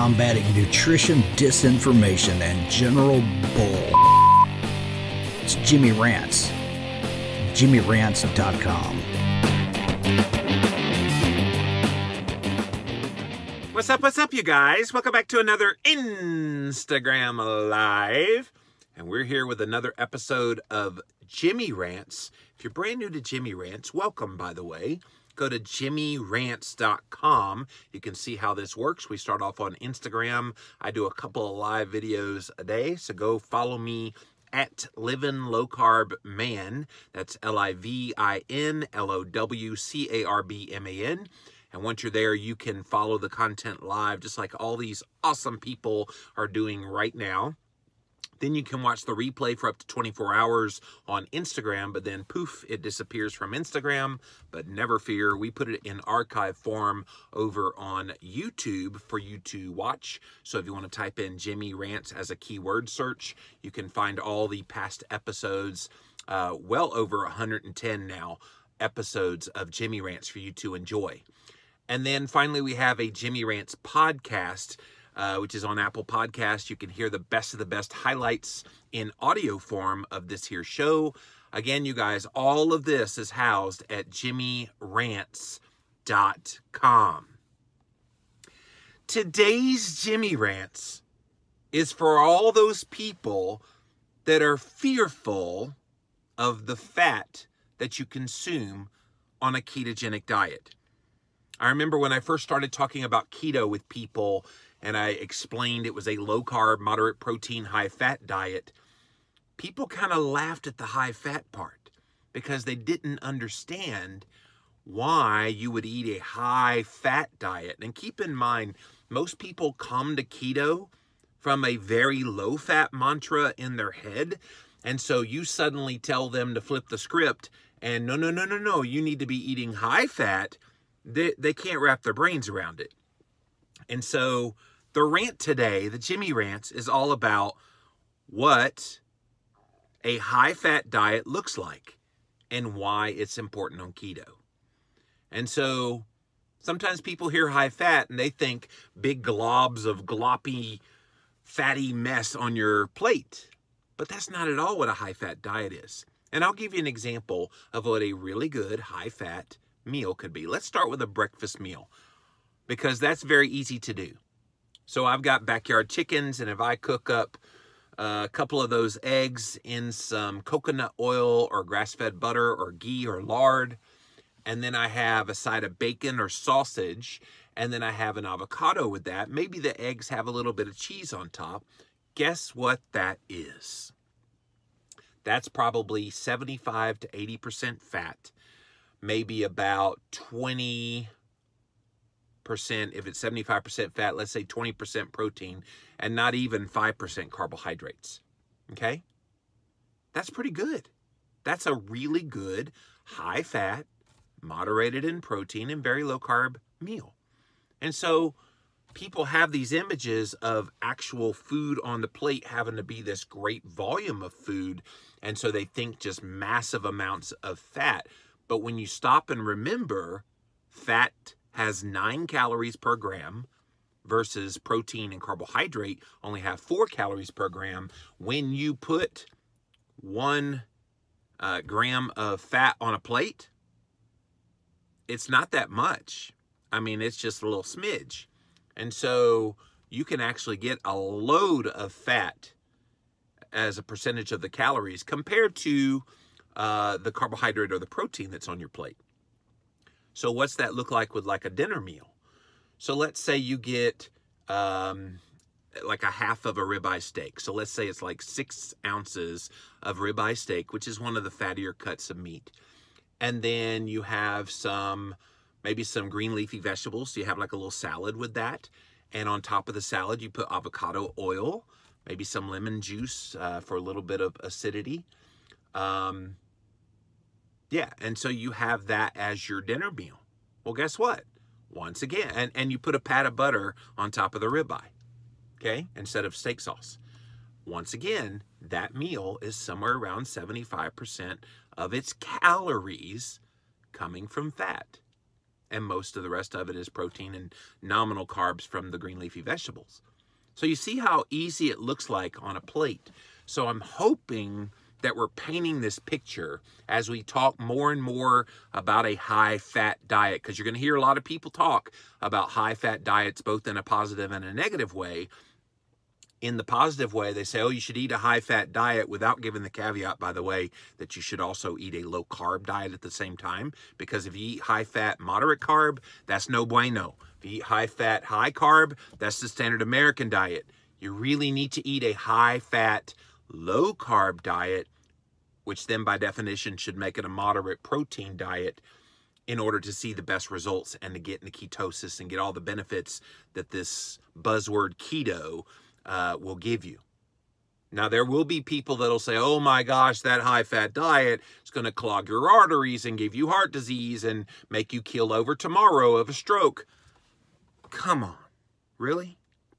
combating nutrition disinformation and general bull. It's Jimmy Rants. JimmyRants.com. What's up, you guys? Welcome back to another Instagram Live. And we're here with another episode of Jimmy Rants. If you're brand new to Jimmy Rants, welcome, by the way. Go to JimmyRants.com. You can see how this works. We start off on Instagram. I do a couple of live videos a day, so go follow me at Livin' Low Carb Man. That's LIVINLOWCARBMAN. And once you're there, you can follow the content live, just like all these awesome people are doing right now. Then you can watch the replay for up to 24 hours on Instagram, but then poof, it disappears from Instagram. But never fear, we put it in archive form over on YouTube for you to watch. So if you want to type in Jimmy Rants as a keyword search, you can find all the past episodes, well over 110 now episodes of Jimmy Rants for you to enjoy. And then finally, we have a Jimmy Rants podcast, which is on Apple Podcasts. You can hear the best of the best highlights in audio form of this here show. Again, you guys, all of this is housed at JimmyRants.com. Today's Jimmy Rants is for all those people that are fearful of the fat that you consume on a ketogenic diet. I remember when I first started talking about keto with people and I explained it was a low-carb, moderate protein, high-fat diet, people kind of laughed at the high-fat part because they didn't understand why you would eat a high-fat diet. And keep in mind, most people come to keto from a very low-fat mantra in their head. And so you suddenly tell them to flip the script and no, you need to be eating high-fat. They can't wrap their brains around it. And so the rant today, the Jimmy Rants, is all about what a high-fat diet looks like and why it's important on keto. And so sometimes people hear high-fat and they think big globs of gloppy, fatty mess on your plate. But that's not at all what a high-fat diet is. And I'll give you an example of what a really good high-fat meal could be. Let's start with a breakfast meal because that's very easy to do. So I've got backyard chickens, and if I cook up a couple of those eggs in some coconut oil or grass-fed butter or ghee or lard, and then I have a side of bacon or sausage, and then I have an avocado with that, maybe the eggs have a little bit of cheese on top, guess what that is? That's probably 75 to 80% fat. Maybe about 20%, if it's 75% fat, let's say 20% protein, and not even 5% carbohydrates, okay? That's pretty good. That's a really good, high-fat, moderated in protein, and very low-carb meal. And so people have these images of actual food on the plate having to be this great volume of food, and so they think just massive amounts of fat. But when you stop and remember, fat has 9 calories per gram versus protein and carbohydrate only have 4 calories per gram. When you put 1 gram of fat on a plate, it's not that much. I mean, it's just a little smidge. And so you can actually get a load of fat as a percentage of the calories compared to the carbohydrate or the protein that's on your plate. So what's that look like with like a dinner meal? So let's say you get like a half of a ribeye steak. So let's say it's like 6 ounces of ribeye steak, which is one of the fattier cuts of meat. And then you have maybe some green leafy vegetables. So you have like a little salad with that. And on top of the salad, you put avocado oil, maybe some lemon juice for a little bit of acidity. Yeah, and so you have that as your dinner meal. Well, guess what? Once again, and you put a pat of butter on top of the ribeye, okay, instead of steak sauce. Once again, that meal is somewhere around 75% of its calories coming from fat. and most of the rest of it is protein and nominal carbs from the green leafy vegetables. So you see how easy it looks like on a plate. So I'm hoping that we're painting this picture as we talk more and more about a high-fat diet, because you're going to hear a lot of people talk about high-fat diets both in a positive and a negative way. In the positive way, they say, oh, you should eat a high-fat diet, without giving the caveat, by the way, that you should also eat a low-carb diet at the same time, because if you eat high-fat, moderate carb, that's no bueno. If you eat high-fat, high-carb, that's the standard American diet. You really need to eat a high-fat, low-carb diet, which then by definition should make it a moderate protein diet, in order to see the best results and to get into ketosis and get all the benefits that this buzzword keto will give you. Now, there will be people that'll say, oh my gosh, that high-fat diet is going to clog your arteries and give you heart disease and make you keel over tomorrow of a stroke. Come on. Really?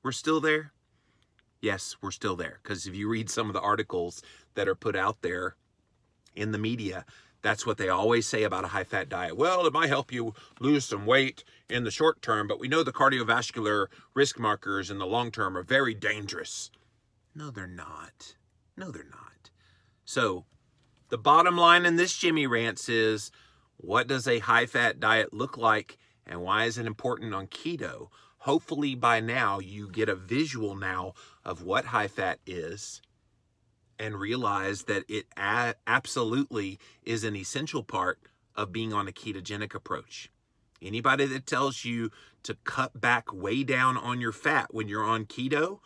We're still there? Yes, we're still there. Because if you read some of the articles that are put out there in the media, that's what they always say about a high-fat diet. Well, it might help you lose some weight in the short term, but we know the cardiovascular risk markers in the long term are very dangerous. No, they're not. No, they're not. So the bottom line in this Jimmy Rants is, what does a high-fat diet look like, and why is it important on keto? Hopefully by now you get a visual now of what high-fat is, and realize that it absolutely is an essential part of being on a ketogenic approach. Anybody that tells you to cut back way down on your fat when you're on keto,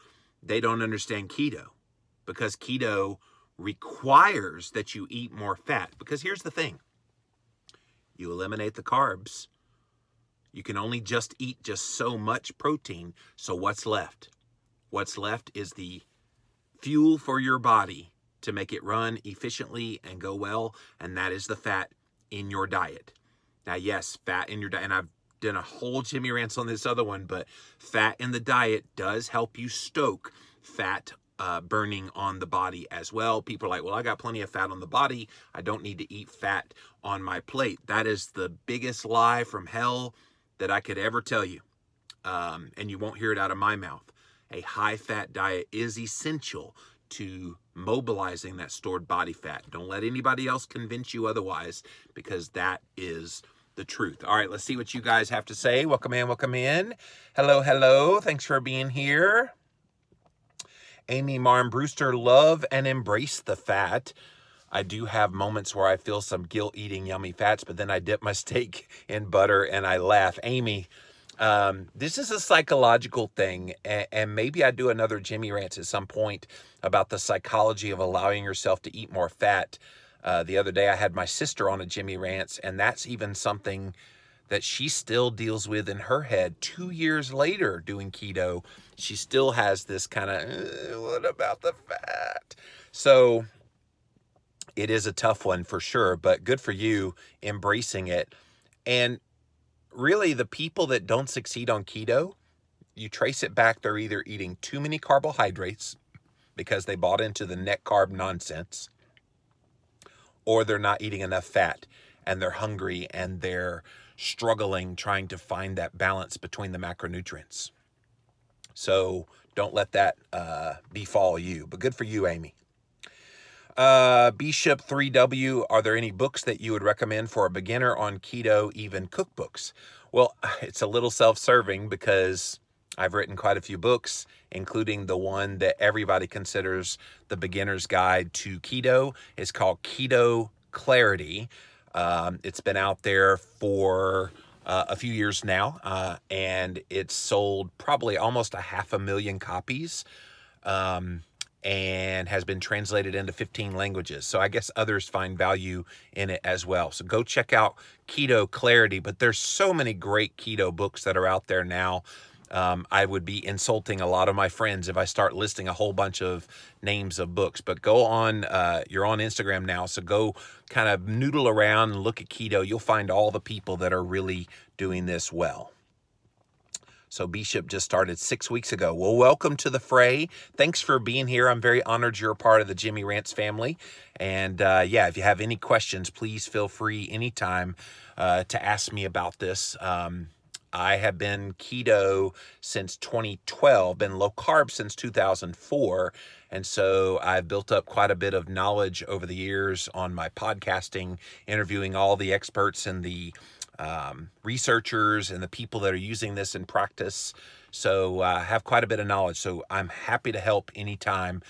they don't understand keto, because keto requires that you eat more fat. Because here's the thing. You eliminate the carbs. You can only just eat just so much protein. So what's left? What's left is the fuel for your body to make it run efficiently and go well, and that is the fat in your diet. Now, yes, fat in your diet, and I've done a whole Jimmy Rants on this other one, but fat in the diet does help you stoke fat burning on the body as well. People are like, well, I got plenty of fat on the body. I don't need to eat fat on my plate. That is the biggest lie from hell that I could ever tell you, and you won't hear it out of my mouth. A high-fat diet is essential to mobilizing that stored body fat. Don't let anybody else convince you otherwise, because that is the truth. All right, let's see what you guys have to say. Welcome in, welcome in. Hello, hello. Thanks for being here. Amy Marn Brewster, love and embrace the fat. I do have moments where I feel some guilt eating yummy fats, but then I dip my steak in butter and I laugh. Amy, this is a psychological thing, and maybe I do another Jimmy Rants at some point about the psychology of allowing yourself to eat more fat. The other day I had my sister on a Jimmy Rants, and that's even something that she still deals with in her head 2 years later doing keto. She still has this kind of, what about the fat? So it is a tough one for sure, but good for you embracing it. And really, the people that don't succeed on keto, you trace it back, they're either eating too many carbohydrates because they bought into the net carb nonsense, or they're not eating enough fat and they're hungry and they're struggling trying to find that balance between the macronutrients. So don't let that befall you, but good for you, Amy. Bishop 3W, are there any books that you would recommend for a beginner on keto, even cookbooks? Well, it's a little self-serving because I've written quite a few books, including the one that everybody considers the beginner's guide to keto. It's called Keto Clarity. It's been out there for a few years now, and it's sold probably almost 500,000 copies. And has been translated into 15 languages. So I guess others find value in it as well. So go check out Keto Clarity, but there's so many great keto books that are out there now. I would be insulting a lot of my friends if I start listing a whole bunch of names of books, but go on, you're on Instagram now, so go kind of noodle around and look at keto. You'll find all the people that are really doing this well. So Bishop just started 6 weeks ago. Well, welcome to the fray. Thanks for being here. I'm very honored you're a part of the Jimmy Rants family. And yeah, if you have any questions, please feel free anytime to ask me about this. I have been keto since 2012, been low carb since 2004. And so I've built up quite a bit of knowledge over the years on my podcasting, interviewing all the experts and the researchers and the people that are using this in practice. So I have quite a bit of knowledge. So I'm happy to help anytime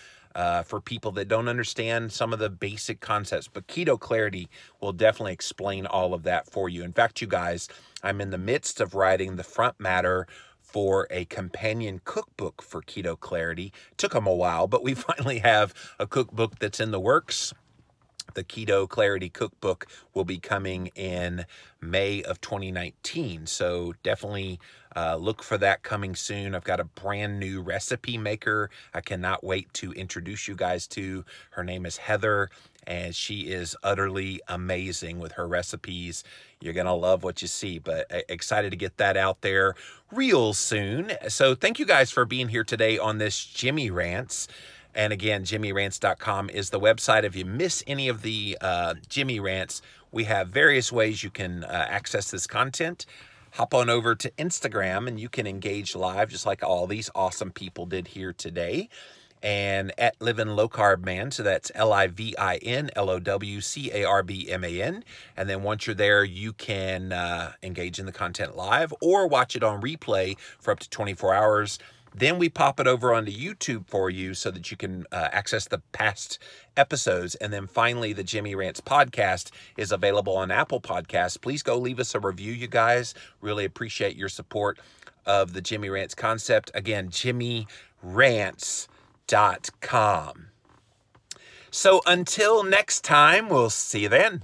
for people that don't understand some of the basic concepts. But Keto Clarity will definitely explain all of that for you. In fact, you guys, I'm in the midst of writing the front matter for a companion cookbook for Keto Clarity. It took them a while, but we finally have a cookbook that's in the works. The Keto Clarity Cookbook will be coming in May of 2019. So definitely look for that coming soon. I've got a brand new recipe maker I cannot wait to introduce you guys to. Her name is Heather, and she is utterly amazing with her recipes. You're going to love what you see, but excited to get that out there real soon. So thank you guys for being here today on this Jimmy Rants. And again, jimmyrants.com is the website. If you miss any of the Jimmy Rants, we have various ways you can access this content. Hop on over to Instagram and you can engage live just like all these awesome people did here today. And at Livin' Low Carb Man, so that's LIVINLOWCARBMAN. And then once you're there, you can engage in the content live or watch it on replay for up to 24 hours. Then we pop it over onto YouTube for you so that you can access the past episodes. And then finally, the Jimmy Rants podcast is available on Apple Podcasts. Please go leave us a review, you guys. Really appreciate your support of the Jimmy Rants concept. Again, jimmyrants.com. So until next time, we'll see you then.